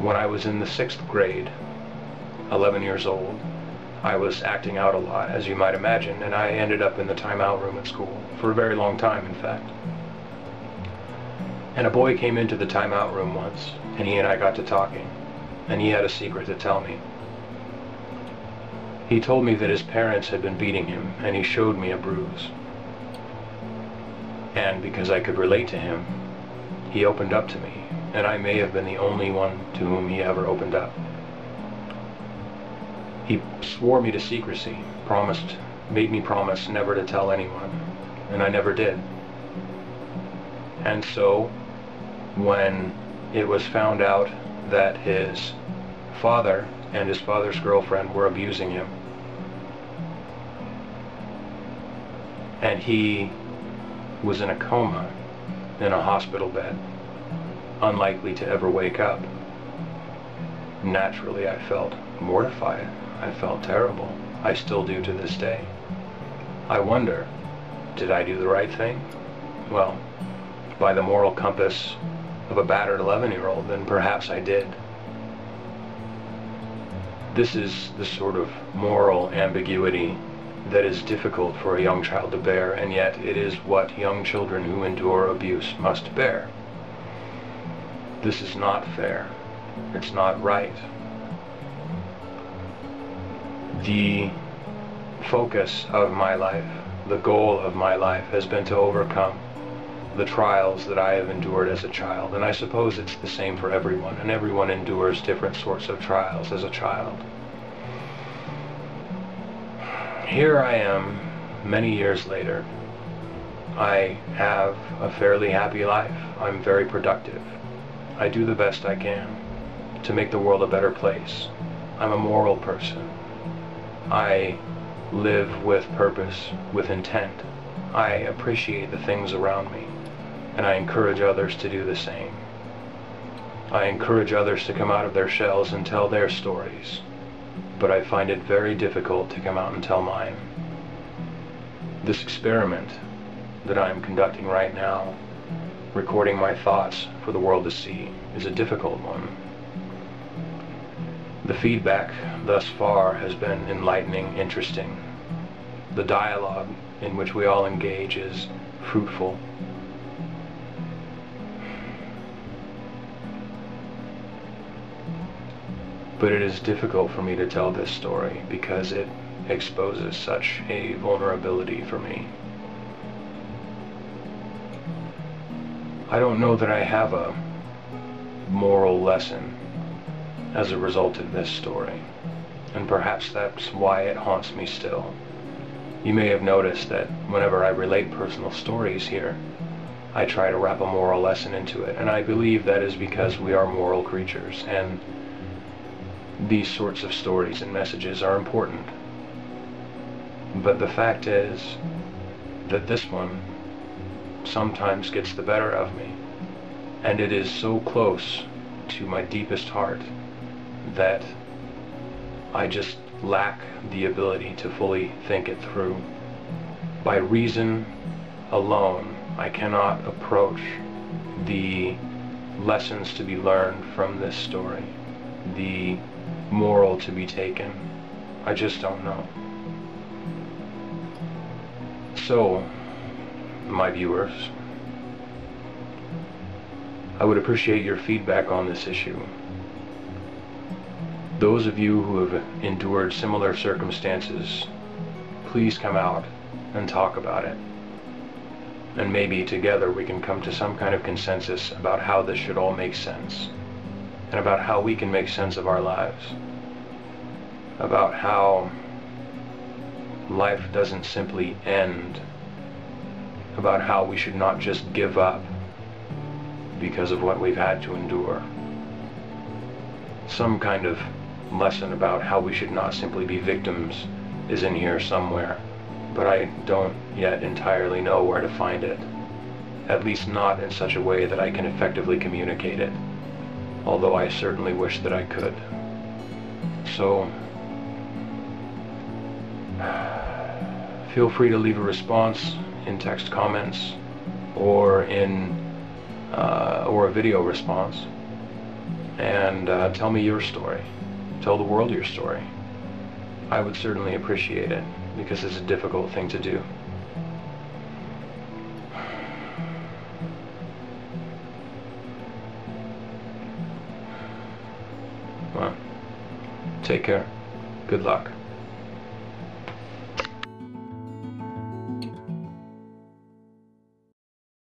When I was in the 6th grade, 11 years old, I was acting out a lot, as you might imagine, and I ended up in the timeout room at school, for a very long time, in fact. And a boy came into the timeout room once, and he and I got to talking, and he had a secret to tell me. He told me that his parents had been beating him, and he showed me a bruise. And because I could relate to him, he opened up to me, and I may have been the only one to whom he ever opened up. He swore me to secrecy, made me promise never to tell anyone, and I never did. And so, when it was found out that his father and his father's girlfriend were abusing him, and he was in a coma in a hospital bed, unlikely to ever wake up, naturally I felt mortified. I felt terrible. I still do to this day. I wonder, did I do the right thing? Well, by the moral compass of a battered 11-year-old, then perhaps I did. This is the sort of moral ambiguity that is difficult for a young child to bear, and yet it is what young children who endure abuse must bear. This is not fair. It's not right. The focus of my life, the goal of my life, has been to overcome the trials that I have endured as a child. And I suppose it's the same for everyone, and everyone endures different sorts of trials as a child. Here I am, many years later. I have a fairly happy life. I'm very productive. I do the best I can to make the world a better place. I'm a moral person. I live with purpose, with intent. I appreciate the things around me, and I encourage others to do the same. I encourage others to come out of their shells and tell their stories, but I find it very difficult to come out and tell mine. This experiment that I am conducting right now, recording my thoughts for the world to see, is a difficult one. The feedback thus far has been enlightening, interesting. The dialogue in which we all engage is fruitful. But it is difficult for me to tell this story because it exposes such a vulnerability for me. I don't know that I have a moral lesson as a result of this story, and perhaps that's why it haunts me still. You may have noticed that whenever I relate personal stories here, I try to wrap a moral lesson into it, and I believe that is because we are moral creatures, and these sorts of stories and messages are important. But the fact is that this one sometimes gets the better of me, and it is so close to my deepest heart that I just lack the ability to fully think it through. By reason alone, I cannot approach the lessons to be learned from this story, the moral to be taken. I just don't know. So, my viewers, I would appreciate your feedback on this issue. Those of you who have endured similar circumstances, please come out and talk about it. And maybe together we can come to some kind of consensus about how this should all make sense, and about how we can make sense of our lives, about how life doesn't simply end, about how we should not just give up because of what we've had to endure. Some kind of lesson about how we should not simply be victims is in here somewhere, but I don't yet entirely know where to find it, at least not in such a way that I can effectively communicate it, although I certainly wish that I could. So, feel free to leave a response in text comments or a video response. and tell me your story. Tell the world your story. I would certainly appreciate it, because it's a difficult thing to do. Well, take care. Good luck.